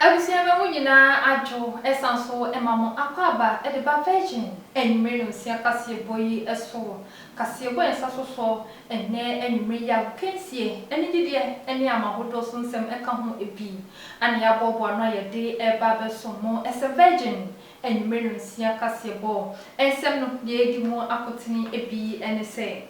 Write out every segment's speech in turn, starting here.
Abusiama munyina ajo esanso emamo akwaba edeba virgin enwere no sia kase boyi eso kase boyi saso so enne enwere ya kensie eni dide eni amahodo so nsem eka ho ebi ane ya bobo ano yede eba beso mo ese virgin enwere no sia kase bo ensem no ye edi mu akotini ebi ene se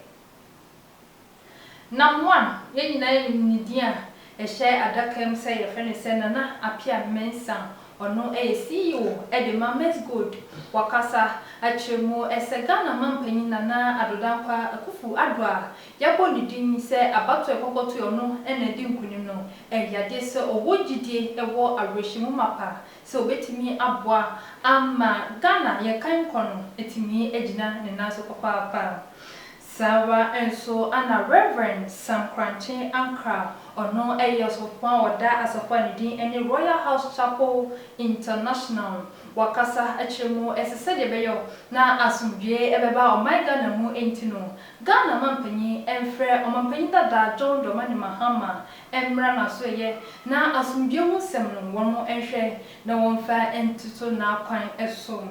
namwan ye nyina nidia ehye adakam say your friend say nana apia mensa ono CEO edema Men's Good wakasa achemu esegana mampanyi nana adodankwa akufu adwa yabo ni din say abato ekokoto ono ena di nkunim no yade se owogidie ewo awreshimu mapa se obetimi aboa ama Ghana ye kan kono etimi ejina ne naso papa Sawa enso ana Reverend Sam Kranche Ankra ono eyosofwa oda asofwa ni din ene Royal House Chapel International wakasa achemu esese beyo na asumdwe ebeba omaiga na mu entino Ghana mampanyi enfre omampanyi dada John Domani Mahama emra na so ye na asumdwe mu semno wono enhwe na wonfa entito na kwan eso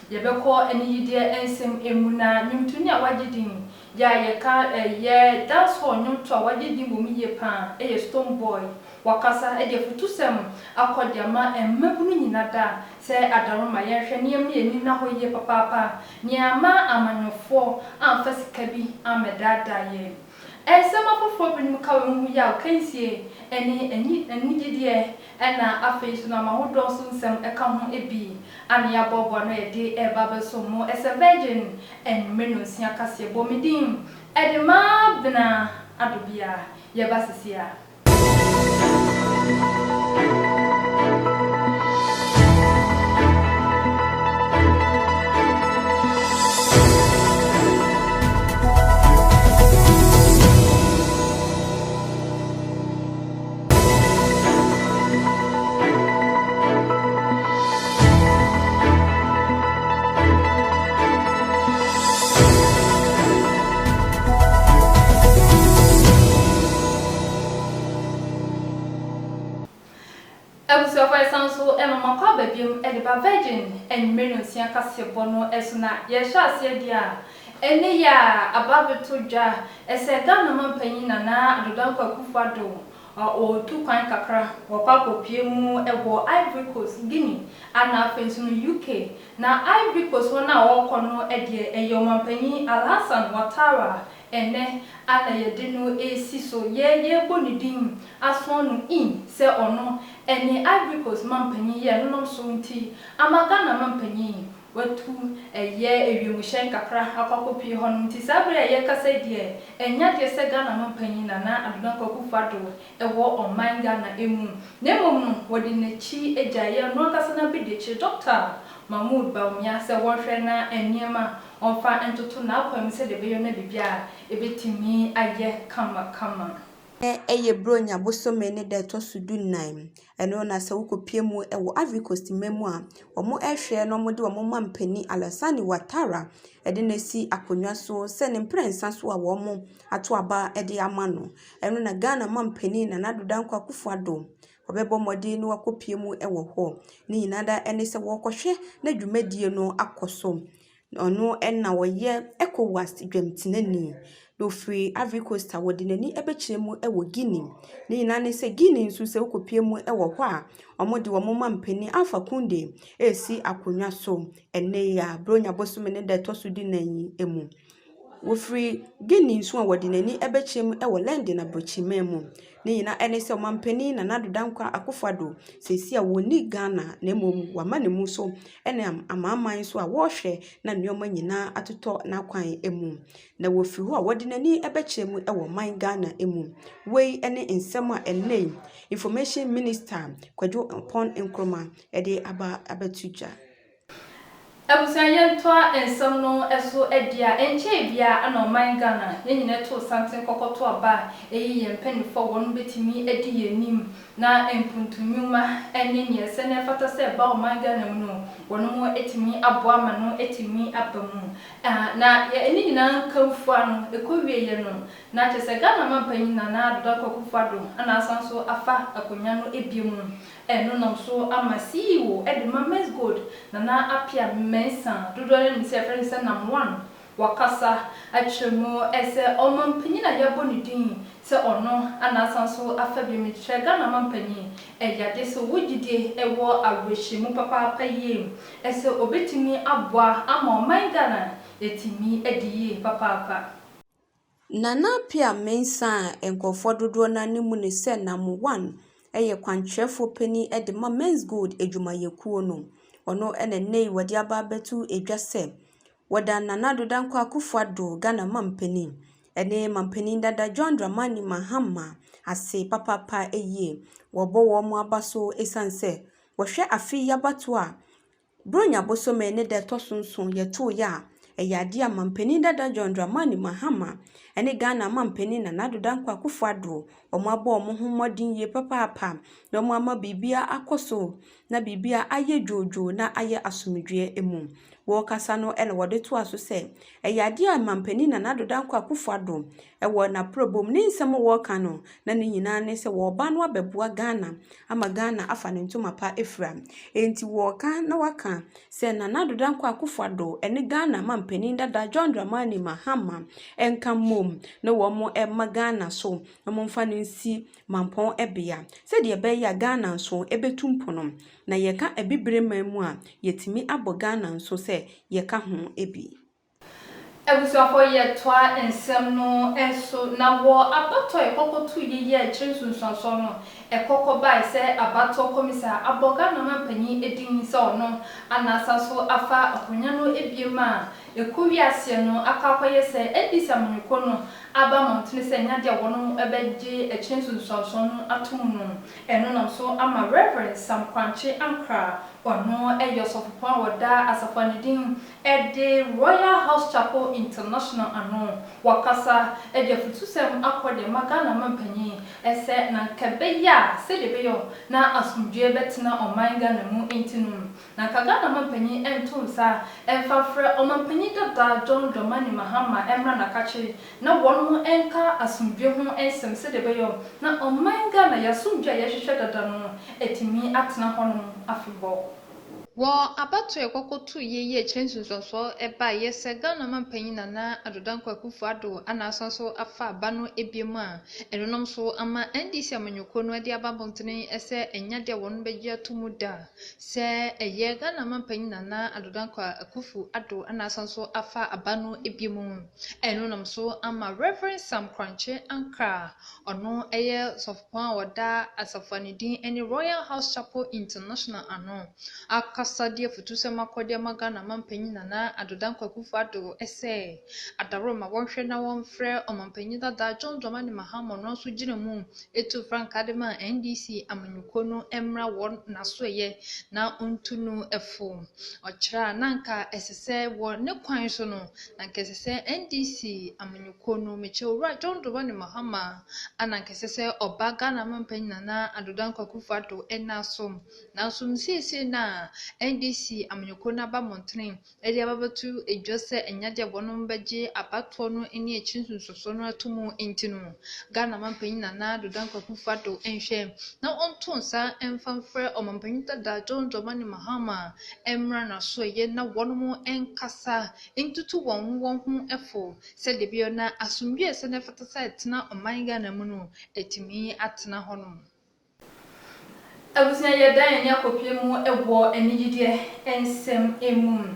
yebeko eniyide ensem emuna nyumtuni awagidin ya yeka ye dance hall nyumto awagidin bo miye pa Stone Boy wakasa futusem akodiama emmebunu nyinada se adaroma yenhwe niyem ni na hoye papa niama amanyofo amfasika bi amedada ye Esema fofo binim ka won ya kansie eni gidie ena afesu na mahodo so nsem eka ho ebi ane ya bobo no ede eba beso mo ese virgin en menosia kase bomidim edema bna adobia ye basisia Abuso fa sanso emama kwa babiem edeba virgin enmenu sia kase bono esuna ye hya ase dia ene ya ababeto dwa ese Ghana mampanyi nana adodankwa kufado o tu kwan kakra wopakopie mu ewo Ivory Coast Guinea ana afensu no UK na Ivory Coast wona wokono ede eyomampanyi Alhassan Ouattara ene ana yedinu esiso ye bonidin asonu in se ono ene Ivory Coast mampanyi ye no so nti amagana mampanyi watu ye ewimushen kakra akwakopi hono nti sabre ye kasa die enya de se Ghana mampanyi nana adodankwa kufado ewo oman Ghana emu nemom no wodi nachi ejaye no kasa na bidechi Dr. Mahmoud Bawumia se wonhwe na eniema onfa entoto na akwam se de beyo na bibia ebetimi aye kama eye bronya bosome ne de to sudunan eno na se wokopie mu ewo Ivory Coast memu a omo ehwe no mo de omo mampani Alhassan Ouattara ede na si akonwa so se ne prensa so a wo mo ato aba ede ama no eno na Ghana mampani na nadodankwa Akufo-Addo obebo mode no wakopie mu ewo ho ni nyinada ene se wokohwe na dwumadie no akoso ono enna woye ECOWAS dwamtinani no free Ivory Coast wodi nani ebekiremu ewo Guinea ni nyinane se Guinea nso se wokopie mu ewo ho a omode wo mampani Alpha Conde esi akonwa so enne ya bronya bosome ne de tosudu nan emu wo free Guinea nso wodi nani ebekiremu ewo London abrochimemu ni nyina ene se mampani na nadodankwa Akufo-Addo sesi a woni Ghana na emom wamane mu so ene amaman so a wo hwe na nneoma nyina atoto na kwan emu na wo free ho a wodi nani ebekiremu ewo man Ghana emu wei ene nsem a ene information minister Kwadwo Upon Nkrumah ede aba abetuja Abusayen toa ensem no eso edia enche bia ana oman Ghana yenyine to something kokoto aba eyi yempanifo won betimi edi yenim na empuntunwuma enyenye se ne fata se ba oman Ghana mu no wono mo etimi aboa ma no etimi abamu na eni nyina nkamfu ano ekowie ye no na chese Ghana mampanyi na adoda kokufado ana asanso afa akonya no ebiemu eno nom so ama CEO Edema Men's Gold na apia mensa dodore ni se friend se nam 1 wakasa achemu ese omampanyi na yabo ni din se ono ana asanso afa bi mi tre Ghana mampanyi eyade so wugide ewo awrehyimu papa ye ese obetimi aboa ama oman Ghana etimi ediye papa Nana Apia Mensa enkofo dodo na nimu ne se nam 1 eye kwankyerefo pani Edema Men's Gold edwumayekuo no ono enenei wadi aba betu edwase wada Nana Dodankwa Akufo-Addo Ghana mampani ene mampani dada John Dramani Mahama ase papa eye wobo wo mu abaso esanse wohwe afi yabato a bronya bosome ne de tosonson yeto ya eyade a mampani dada John Dramani Mahama ene Ghana mampani Nana Dodankwa Akufo-Addo omo aba omo ho modin ye papa na omo ama bibia akoso na bibia aye jojo na aye asomdwe emu wo kasa no ene wode to aso se eyade a mampani Nana Dodankwa Akufo-Addo ewo na probom ni nsem wo ka no na ne nyina ne se wo ba no abeboa Ghana ama Ghana afa ne ntoma pa efra enti wo ka na waka se Nana Dodankwa Akufo-Addo ene Ghana mampani dada John Dramani Mahama enka mom na wo mo emma Ghana so na mo mfa ne nsi mampon ebea se de be ya Ghana so ebetumpono na yeka ebibire mamu a yetimi abo Ghana so se yeka ho ebi Ebusuafo ye toa ensem no enso na wo abato ekokotu ye chirisunsanso no ekoko bai se abato komisa aboga na mampanyi edin se ono anasaso afa akonya no ebiema ekuwi ase no akakoye se edisa muniko no aba montene se nyade wono ebeje echirisunsanso no atum no eno no so ama Reverend Sam Kwankye Ankra ono eyosofo woda asafanidin ede Royal House Chapel International ano wakasa ede futusem akode Ghana mampanyi ese na kabeya se de beyo na asumdwe betina oman Ghana mu intinu na Ghana mampanyi entumsa enfafre omampanyi dada John Dramani Mahama emra na kache na wono enka asumdwe ho ensem se de beyo na oman Ghana yasumdwe yehwehwe dada no etimi atena hono afibo wo abato ekokotu ye chensunsoso eba yese Ghana mampanyi Nana Dodankwa Akufo-Addo anasanso afa bano ebiemu a enonom so ama NDC amanyoko no ade ababontene ese enyade won begia tumuda se eye Ghana mampanyi Nana Dodankwa Akufo-Addo anasanso afa abano ebiemu enonom so ama Reverend Sam Kwankye Ankra ono eye sofpan woda asafanidin eni Royal House Chapel International ano akasadie futusem akode Ghana mampanyi Nana Dodankwa Akufo-Addo ese adaroma wonhwe na wonfre omampanyi dada John Dramani Mahama no so gina mu etu frankadema NDC amanyuko no emra won nasoye na ontunu efo ochra nanka esese wo ne kwan so no nanka esese NDC amanyuko no meche owura John Dramani Mahama ananka esese oba Ghana mampanyi Nana Dodankwa Akufo-Addo enasom na so msisi na NDC amanyoko na ba montene edi ababatu edwose enyade bono mbeje abato no eni echinsunsoso no atumu intinu Ghana mampanyi Nana Dodankwa Akufo-Addo enhwe na ontonsa emfamfre omampanyi dada John Dramani Mahama emra na so ye na wono enkasa entutu won ho efo se de bio na asumdwe se ne fatasa etna oman Ghana mu no etimi atena hono Abusia ye dan nya kopiem ewo enigide ensem emu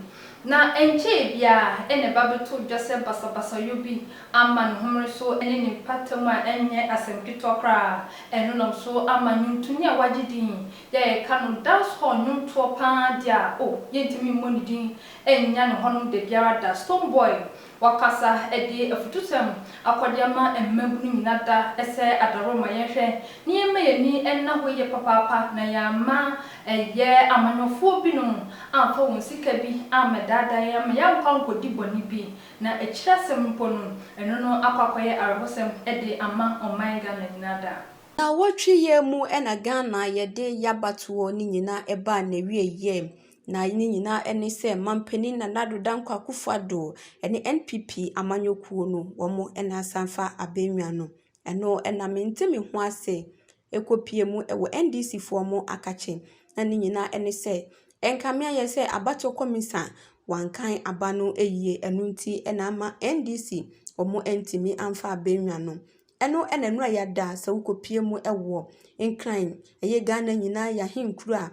na enche bia ene babeto dwase basabasa yobi ama no homre so ene ni patam a enye asemkito kra eno no so ama nyuntuni a wagidin ye ka no dance hall nyunto pa dia o yentimi monidin enya no hono de biara da Stone Boy wakasa edi afutusem akwadema emmabunu nyinada ese adaroma yenhwe niema yeni enna hoye papapa na yama eye amanyofo binom amfa won sika bi amedada yam yankwa nkodi boni bi na ekirasem mpono eno no akwakoye arhosem edi ama omanga na nyinada na wotwe ye mu ena Ghana yede yabatuo ni nyina eba na wie ye na ni nyina ene se mampani na Nadu Dankwa Akufo-Addo ene NPP amanyokuo no womo ena asanfa abenwa no eno ena mentemi ho ase ekopie mu ewo NDC fo mo akache na ni nyina ene se enkamia ye se abato komisa wankan abano eyie enu nti ena ama NDC omo entimi amfa abenwa no eno enenura yada sa wukopie mu ewo enkran eye Ghana nyina ya henkura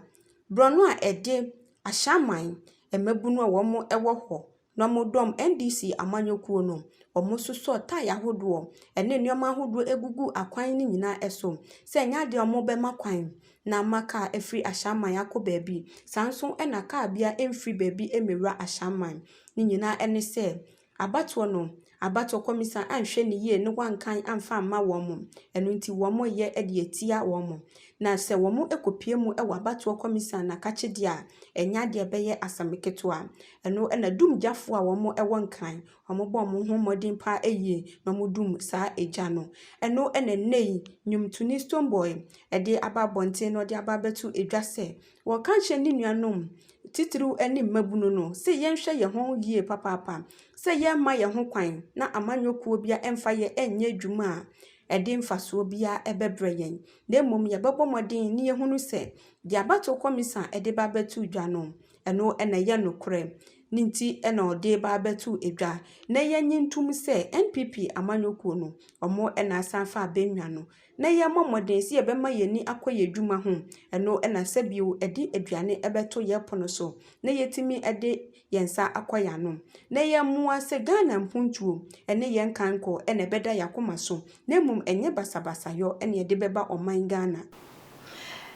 brono a ede ashaman emabunu a womo ewo ho na modom NDC amanyokuo no omo soso taya hodo ene nneoma hodo egugu akwan ni nyina eso se nya de omo be makwan na maka efri ashaman yakọ baabi sanso ena ka bia emfri baabi emewura ashaman ni nyina ene se abato no abato komisa anhwe ne ye ne wankan amfa amma womo enu nti womo ye ede etia womo na se womo ekopie mu ewa abato komisa na kache dia enya de beye asameketoa eno ena dumjafo a womo ewo nkan womo bo mo ho modin pa eye na mo dum sa eja no eno ena nei nyumtuni Stonebwoy ede ababonte no de ababetu edwase wo kanche ni nuanom titru eni mabunu no se yenhwe ye ho yie papapa se ye ma ye ho kwan na amanyokuo bia emfa ye enye dwuma ede mfaso bia ebebre yen na mom ye bebomodin ni ye hunu se dia bato komisa ede babetu dwa no eno ena ye nokre ninti ena ode babetu edwa na ye nyintum se NPP amanyokuo no omo ena sanfa abenwa no na ye momodin se ye bema ye ni akoye dwuma ho eno ena sebio ede aduane ebeto ye pono so na yetimi ede yensa akoya no na ye mua se Ghana mpuntuo ene ye nkanko ene beda yakoma so na mum enye basabasa yo ene ede beba oman Ghana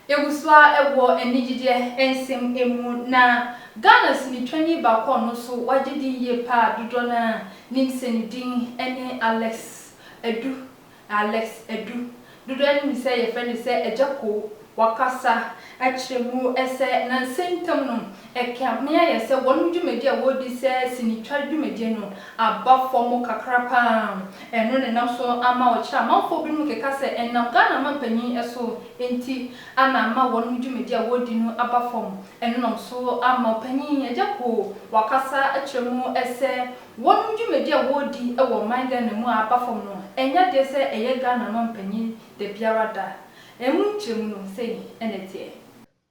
Eguswa ewo enigide ensim emu na Ghana sinitwani bakọ no so wagidi ye pa dudo na nimsenidin ene Alex Edu dudo eni se ye friend se ejako wakasa achiremu ese na sentam no ekamia ye se wonu dwumedi a wodi se sinitwa dwumedi no abafomo kakrapa eno ne naso ama ochira manfo bi mu keka se enam Ghana mampanyi eso enti ana ama wonu dwumedi a wodi no abafomo eno no so ama panyi ejako wakasa achiremu ese wonu dwumedi a wodi ewo manga ne mu abafomo no enya de se eye Ghana mampanyi de biara da emunchemu no sei enete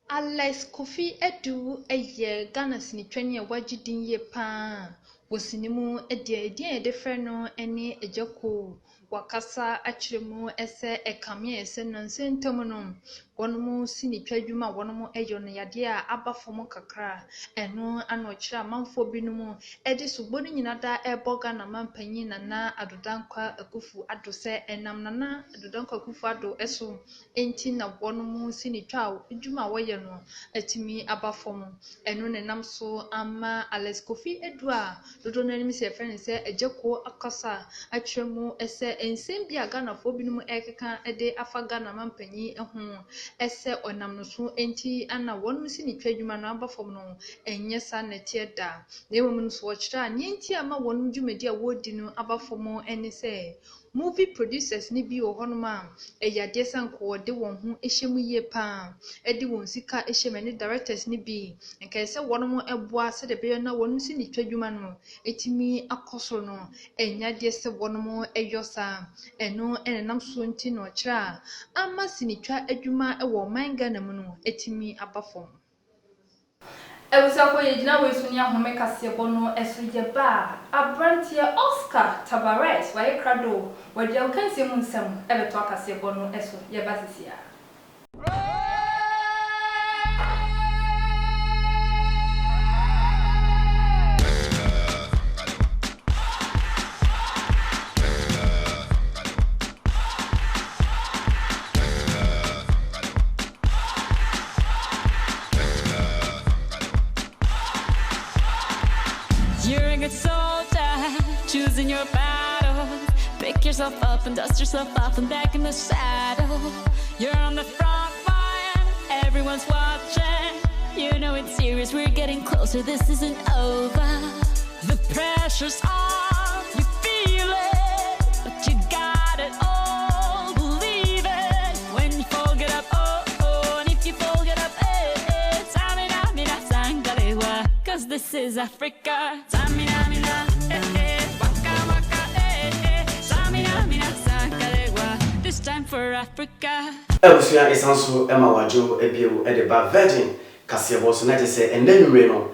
Alex Kofi-Addo eye Ghana sinitwani a wagidin ye pa wosinimu ede defreno ene ejako wakasa achiremu ese ekamye ese nansentam no wonomu sinitwadwuma wonomu eyo no yade a abafomo kakra eno anochira manfo binumu ede suboni nyinada ebo Ghana mampanyi Nana Addo Dankwa Akufo-Addo se enam Nana Addo Dankwa Akufo-Addo eso enti na wonomu sinitwa dwuma woye no atimi abafomo eno ne nam so ama Alex Kofi-Addo a dodo nanim se friend se ejeko akasa achiremu ese ensem bia Ghana fo binumu ekeka ede afa Ghana mampanyi ehun ese onam no so enti ana wonum sinitwa dwuma no abafomo no enye sa netie da na ewom no so ochira ne enti ama wonum dwumedi a wodi no abafomo ene se movie producers ni bi ohonoma eyade sanko de won ho ehyemu ye pa edi won sika ehyem ne directors ni bi enka se wonum eboa se de be na wonum sinitwa dwuma no etimi akoso no enya de se wonum eyosa eno enenam so enti no ochira ama sinitwa adwuma ewo manga na mu no etimi abafom Ewusafo yegina wesu ni ahome kase bono eso yeba abrantie Oscar Tabares waye krado wadi alkanse mu nsam ebeto akase bono eso yeba sisia You're a good soldier to losing your battle. Pick yourself up and dust yourself off and back in the saddle. You're on the front line, everyone's watching. You know it's serious, we're getting closer, this isn't over. The pressure's on, you feel it, but you got it all, believe it. When you fall, get up, oh, oh, and if you fall, get up, eh, eh. Samina, mina, sangalewa, cause this is Africa. Samina, mina, eh, eh, waka, waka, eh, eh. Samina, mina, sangalewa, this time for Africa. Ebusia isanso ema wajo ebiewu edeba virgin kase boso na tese endanwure no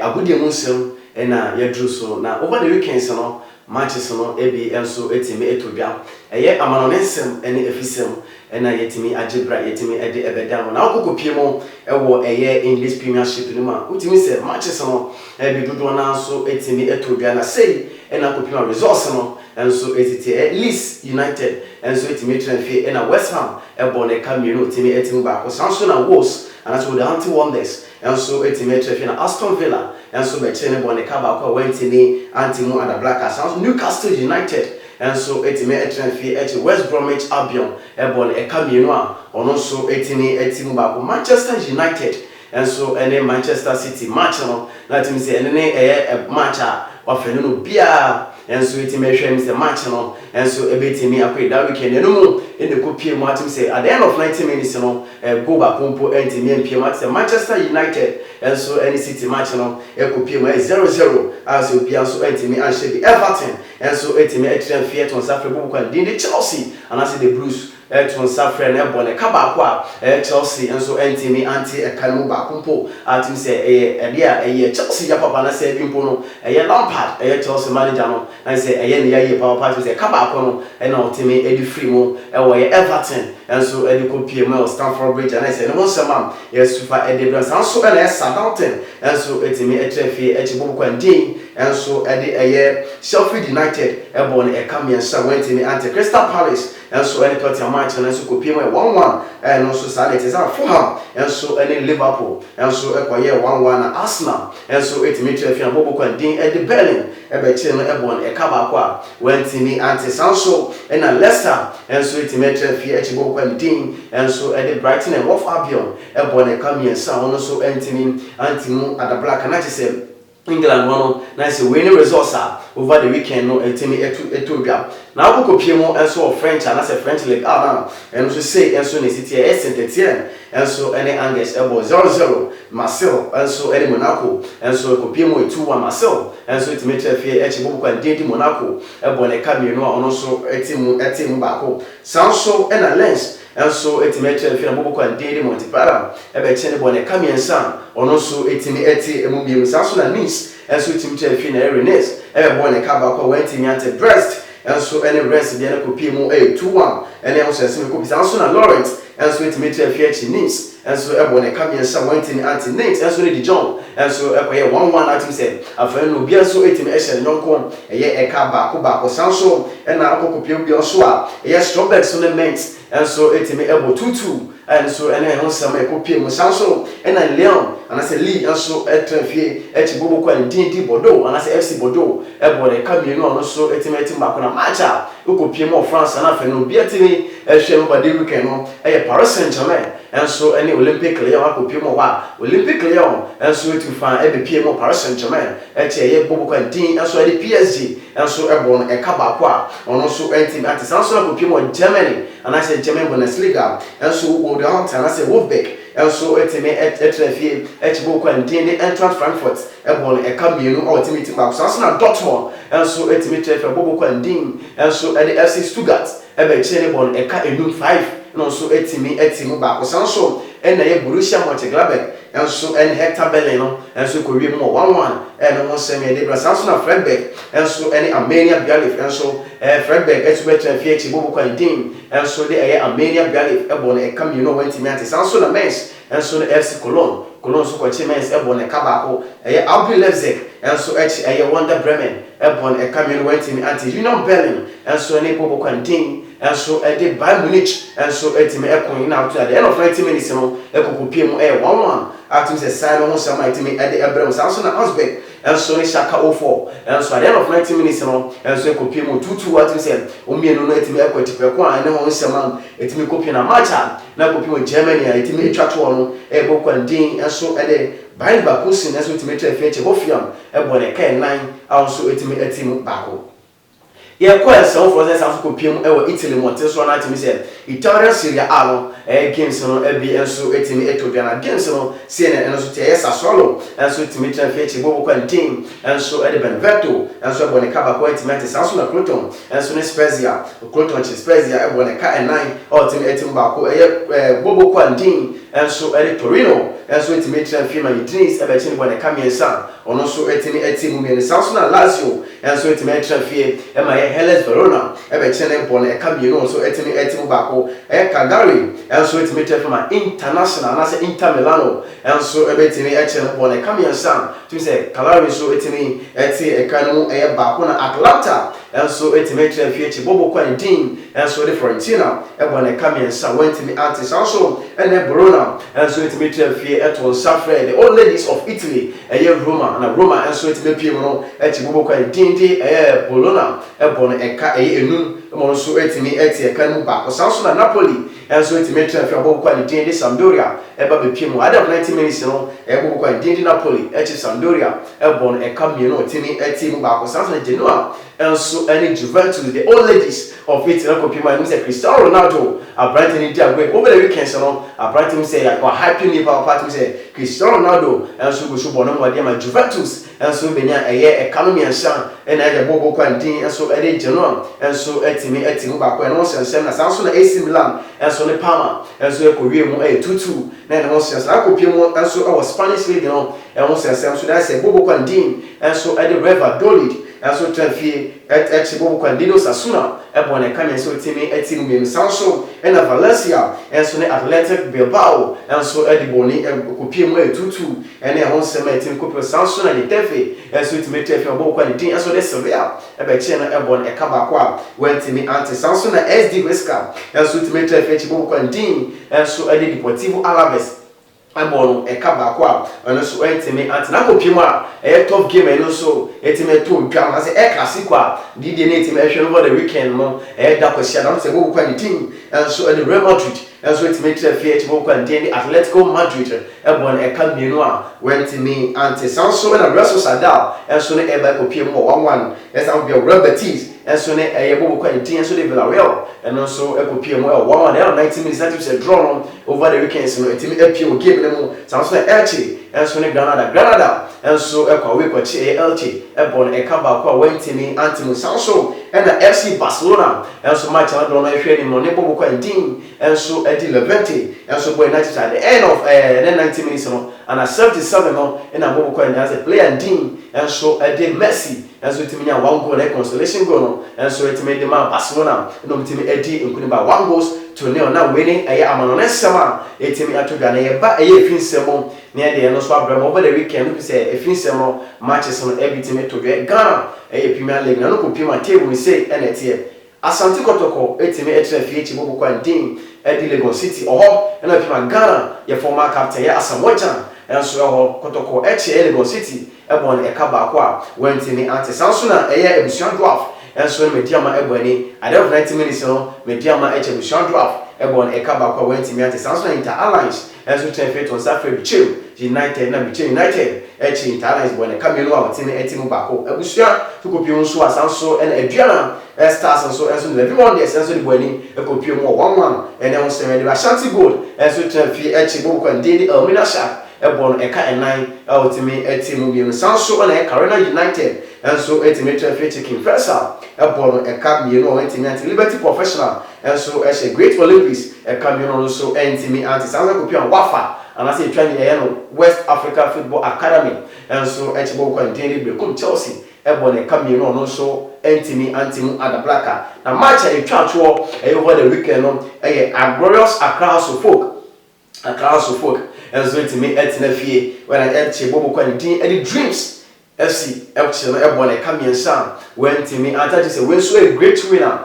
agudie mu nsem na yedru so na over the weekends no matches no ebi enso etimi etodwa eye amanone nsem ene efisem na yetimi agebra yetimi ede ebeda na okokopie mo ewo eye English Premiership ni ma utimi se matches no ebi dodo na so etimi etodwa na sei na kopima resource no enso etiti Leeds United enso etimi transfer na West Ham ebone kamino etimi etimi ba ko sanso na Wolves and that's with the anti-wonders and so etimi transfer na Aston Villa and so be chene bone ka ba ko wentini anti-mu and the Blackers and Newcastle United and so etimi transfer at West Bromwich Albion ebone kamino a ono so etimi ba ko Manchester United and so any Manchester City match no that means any match often no bia and so etimi hwem say match no and so ebetimi akwai that weekend no mu in the kopie mu atim say at the end of 90 minutes no go back pompo entimi empie match say Manchester United and so any City match no kopie mu 0-0 as obia so entimi anhye the Everton and so etimi etrem fiat on Saturday bu kwa the Chelsea and as the Blues to suffer na bone ka ba kwa Chelsea and so entimi anti ekanu ba kumpo atim say Chelsea ya papa na say bimpo no Lampard Chelsea manager no and say ne ya power party say ka ba kwa no na otimi edi free mo Everton and so edi kopie mo Stamford Bridge and say no sama super edi brand and so na Southampton and so etimi etrefi echibo kwa ndin and so edi Sheffield United bone ekamiensa wentimi anti Crystal Palace and so any Tottenham match and so kopie mo 1-1 and also Saturday is Fulham and so any Liverpool and so ekoye 1-1 na Arsenal and so etimi etrefi and bobo kwa ndin edi Berlin ebeche no ebone ekaba kwa wentimi anti Sancho and Leicester and so etimi etrefi echibo kwa ndin and so edi Brighton and Hove Albion ebone ekamiensa ono so entimi antimu at the Black and I say England one nice winning results over the weekend no etimi etobia na okopie mo enso of French and as a French league now and so say enso ne City Saint-Etienne enso any Angers ebo 0-0 Marseille enso any Monaco enso okopie mo 2-1 Marseille enso etimi trefie echibo kwa ndidi Monaco ebo ne kamino ono so etimu bako Sancho and Lens and so etimi trefie na bobo kwa ndidi Montpellier ebe chene bone kamiensa ono so etimi emubiem Sancho na Nice and so etimi trefie na Rennes ebe bone kaba kwa wentimi ante Brest and so any rest the kopie mu 2-1 and also some kopie Sancho na Lorient and so etimi trefie Nice and so ebone kamiensa wentimi ante Nantes and so the Dijon and so ekoye 1-1 atim say afan no bia so etimi ehye nyonko ekaba ko Sancho and na akokopie bia so a Strasbourg so ne Mainz and so etimi ebo 2-2 and so ene ho sama ekopie mu Sancho and Lyon and as Lille and so etrefie echibobo kwa ndindi Bordeaux and as FC Bordeaux ebone kamienu ono so etimi ba na matcha ukopie mu France and afan no bia timi ehye no bade weekend no Paris Saint-Germain and so any Olympic Lyon akopie mu wa Olympic Lyon and so to find pie mu Paris Saint-Germain eche bobo kwa ndin and so the PSG and so ebone ekaba kwa ono so entimi ati Sancho akopie mu Germany and I say German Bundesliga and so Wolverhampton and I say Wolfsburg and so etimi etrefie echibo kwa ndin Eintracht Frankfurt ebone ekamienu ultimate back so na Dortmund and so etimi trefie bobo kwa ndin and so the FC Stuttgart ebe chene bon eka enum 5 no so etimi back so and na Borussia Mönchengladbach and so and Hector Bellerin and so kowie mo 1-1 and no semi de Sancho na Freiburg and so any Armenia Bialif and so Freiburg etwe trefie echibo kwa ndin and so the Armenia Bialif ebone ekamienu went to Sancho na Mainz and so the FC Cologne so kwa Chemens ebone kabako RB Leipzig and so Wonder Bremen ebone ekamienu went to Union Berlin and so any bobo kwa ndin and so did Bayern Munich and so etimi ekon na to at the end of 90 minutes no ekokopie mu 1-1 atum se sign no sama etimi ede ebrem Sancho na Augsburg enso ne Shaka 04 enso at the end of 90 minutes no enso ekopie mu 2-2 what you say omienu no etimi ekwetipeko a ne ho nsema etimi kopie na match na kopie mu Germany a etimi etwato no ebokwantin enso ede Bain Bakusin enso etimi trefeche Hofiam ebone kai 9 also etimi etimu bako ye kwa some for say some kopie mu ewo Italy mo teso na etimi say Italian Serie A no games no ebi enso etimi etodwa na games no CNN enso tie yes asolo enso etimi trefeche bokwantin enso ede Benevento enso ebone kaba kwa etimi atisanso na Croton enso ne Spezia Croton Spezia ebone ka 9 etimi etimu bako bokwantin enso ede Torino enso etimi trefeche ma Udinese ebe chini bone kamiensa ono so etimi etimu me sanso na Lazio enso etimi trefeche ema Hellas Verona ebe chene bone kamino enso etimu bako Cagliari enso etimi trefeche ma International na se Inter Milano enso ebe etimi chene bone kamiensa tu se Cagliari so etimi ekanu bako na Atlanta enso etimi trefeche bokwantin enso de Fiorentina ebone kamiensa wentimi anti sanso ene Verona enso etimi trefeche eto Safre the old ladies of Italy Roma na Roma enso etime pie no bokwantin Bologna ebone enum mo so etimi ekanu ba osanso na Napoli enso etime transfer bokwantin Sampdoria eba be pie mo ada 90 minutes no bokwantin Napoli Sampdoria ebone ekamie no etimu ba osanso na Genoa enso any Juventus the old ladies of Italy ko pie mo say Cristiano Ronaldo Brighton in Diagwe over the weekend no Brighton say like hyping the party say Cristiano Ronaldo enso go so bono mo ma Juventus enso benya economy ensan ena bokwantin enso Genoa enso etimu ba kwa no sensem na sanso na AC Milan enso ne Parma enso ekowie mu 2-2 na ne ho sensem akopie mu enso Spanish league no enso sensem so na say bokwantin enso Real Valladolid enso transfer bokwantin Osasuna ebone kan enso etimu me sanso ena Valencia enso ne Athletic Bilbao enso boni kopie mu 2-2 ene ho sensem etimu kopie sanso na Getafe enso etimu transfer bokwantin enso de Sevilla ebe chena ebone ekaba kwa wentimi anti sanso na SD Huesca enso etimu transfer bokwantin enso Deportivo Alaves Abono ekaba kwa enso wentimi anti na kopie mu a top game eno so etime to dwama se classico a didi na etime ehwe over the weekend no da kwasia na se go kwa ni team enso Real Madrid enso etime trefie go kwa ndi Atletico Madrid ebon ekamienu a wentimi anti sanso na Real Sociedad enso ne eba kopie mu 1-1 esa be Real Betis enso ne go kwa ndi enso de Villarreal enso ekopie mu 1-1 na 90 minutes that was a draw over the weekend so etime epie o game mu sanso Elche enso ne Granada enso ekwa we kwachi Elche ebon ekaba kwa wentimi anti sanso na FC Barcelona enso match na do na ehwe ni no ne bobo kwa ndin enso edi Levante enso boy United at the end of 90 minutes no and at 77 no na bobo kwa ndin as a player ndin enso edi Messi enso timi nya 1 goal na consolation goal no enso etimi de ma Barcelona no timi edi nkuni ba 1 goals to ne na winning amano sema etimi atodwa na ye ba efinsemo ne de no so abramo over the weekend no say efinsemo matches no everything etodwa Ghana Premier League na no ko pima table we say enetie Asante Kotoko etimi etrefie chibo kwa ndin edi Lagos City oho na pima Ghana ye former captain ya Asamoah enso oho Kotoko Lagos City ebon ekaba kwa wentimi anti sanso na ebusuan draft enso mediama eboni at the 90 minutes no mediama ebusuan draft ebon ekaba kwa wentimi anti sanso na Inter Alliance enso trefie to Safre Bichim United na Bichim United Inter Alliance bone kamenu a wotini etimu bako ebusuan tukopi nso asanso na aduana Stars enso Levi Wonders enso de boni ekopi mu 1-1 ene on se de Ashanti Gold enso trefie chibo kwa ndidi Elmina Shark ebon eka 9 ultimate etimu bi sanso na Carolina United enso etime traffic chicken fresa ebon eka bi no ultimate anti Liberty Professional enso Great Olympics eka bi no so ultimate anti sanso kopi an Wafa anase twani no West Africa Football Academy enso echibo kwa ndidi Bekom Chelsea ebon eka bi no so ultimate antimu Adablaka na match etwato over the weekend no a glorious Accra House of Folk enso etime etina fie when I eche bobo kwa ndin any dreams FC eche no ebone kamiensa when timi antaji say we so a great winner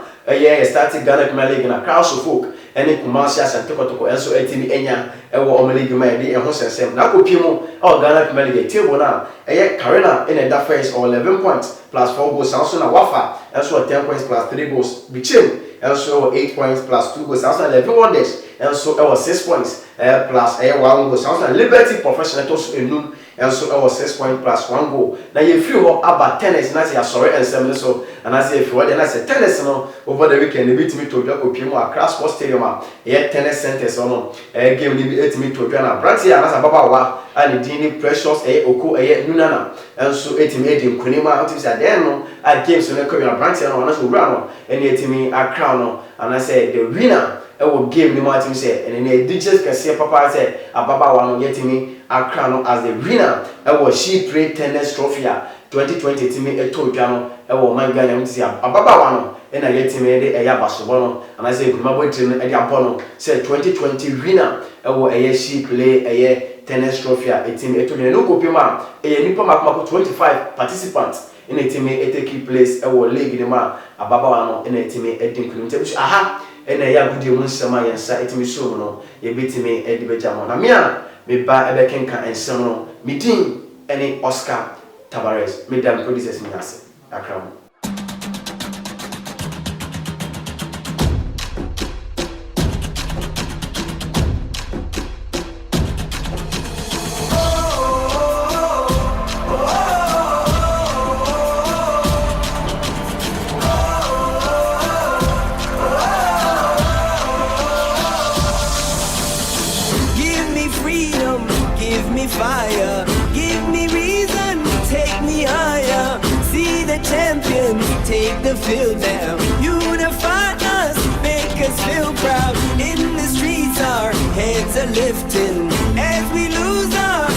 starting Ghana Premier League na Accra House of Folk ene Kumasi Asante Kotoko enso etimi enya ewo omeligi ma edi eho sesem na akopie mu Ghana Premier League table na eye Karina in the first or 11 points plus 4 goals also na Wafa enso 10 points plus 3 goals Bichim enso 8 points plus 2 goals also 11 wonders enso 6 points plus 1 goal also Liberty Professional to enum enso 6 points plus 1 goal na ye free ho aba tennis na ya sorry ensem so and as if what na say tennis no over the weekend e bit me to dwa kopie mu Accra Sports Stadium a tennis center so no game ni bit me to dwa na Branty and as baba wa and Dini Precious Oko Nunana enso etimi edi nkonima utim say den no games no come na Branty no na so wura no ene etimi Accra no and I say the winner game ni Martin say and the digits kase papa say ababa wa no yetimi Accra no as the winner she play tennis trophy 2020 timi eto dwa no Manganya mtisi ababa wa no ena yetimi de basobo no and I say kuma bo tiri no edi abono say 2020 winner she play tennis trophy team eto no kopima nipa makuma 25 participants in a team take place league ni ma ababa wa no ena team edin kunum aha ena gudi mu nsema yensa etimi so no ye betimi edibeja mo na me ba ebekenka ensem no meeting ene Oscar Tabares medam producers ni ase Accra. Give me freedom, give me fire, give me reason, take me higher. See the champions take the field now. Unify us, make us feel proud. In the streets our heads are lifting as we lose our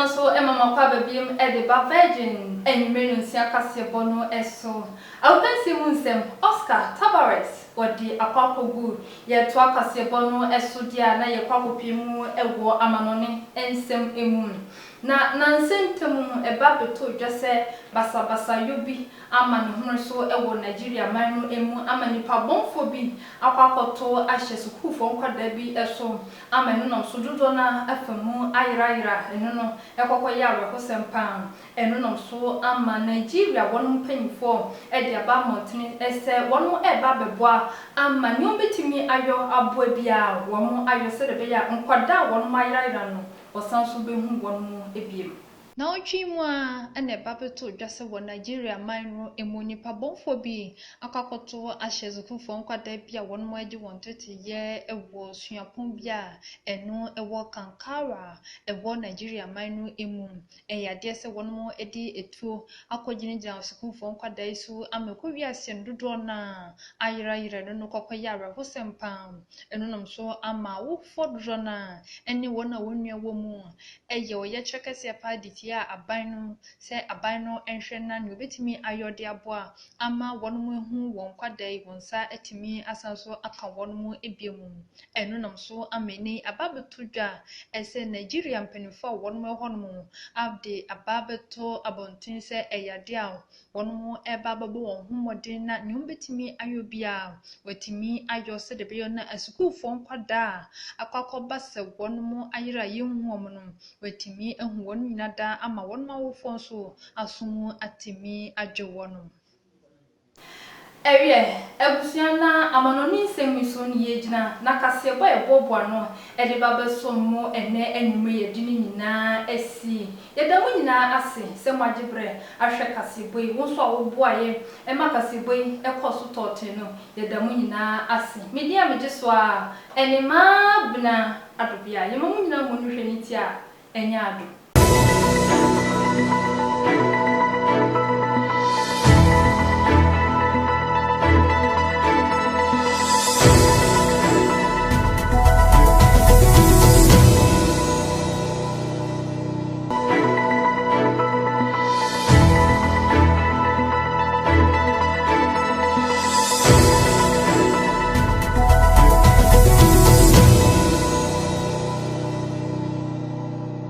so mama kwa babiem the Virgin and Menunsia Casiabono eso. I can see Munsem Oscar Tabares or the Aquapo good yet to Casiabono eso dia na ye kwapo pimu ewo amanone ensem emun. Na nansentemu eba beto dwese basa yobi amani hunu so ewo Nigeria manu emu amani pa bonfo bi akwakoto ahye sukufo nkwada bi eso amani no so dodo na afamu ayira eno no ekokọ ya rekosempa eno no so ama Nigeria wonu mpanyifo de aba montini ese wonu eba beboa ama ni obetimi ayo aboa bia wonu ayo se de be ya nkwada wonu ayira no osanso be hu wonu ebiem na otwimu a ene babeto dwase wo Nigeria manro emunipa bonfo bi akakoto ahyezukufo nkwada bia wonu agi wontete ye ewo suapon bia eno ewo Kankara ewo Nigeria manro emu eyade se wonu edi etuo akogina sukufo nkwada isu amekọ wiase ndodo na ayira no kokoya rehosempa eno nomso ama wo fodro na ene wona wonua wo mu eye oye chekese paditi ya abano se abano enhwe na ne obetimi ayode aboa ama wonmu ehu won kwadai wonsa etimi asanso aka wonmu ebiemu eno nomso ameni ababetudwa ese Nigeria mpanifo wonmu ehonmu abde ababeto abontin se eyade a wonmu ebababo won humodin na ne obetimi ayobia wetimi ayo se de beyo na asukufo nkwada akwakoba se wonmu ayira yehu omno wetimi ehu won nyinada ama won ma wo fonso asumu atimi adwewonu ebusiana amanoni semiso ni yegina na kasebo eboboa no ede babeso mo ene enwume yedini nyina esi yedamu nyina ase se mwagibre ahwe kasebo yi wonso awoboaye ema kasebo yi ekoso tote no yedamu nyina ase media megiso a ene ma bna adobia yemamu nyina mo nhwe ni ti a enya ado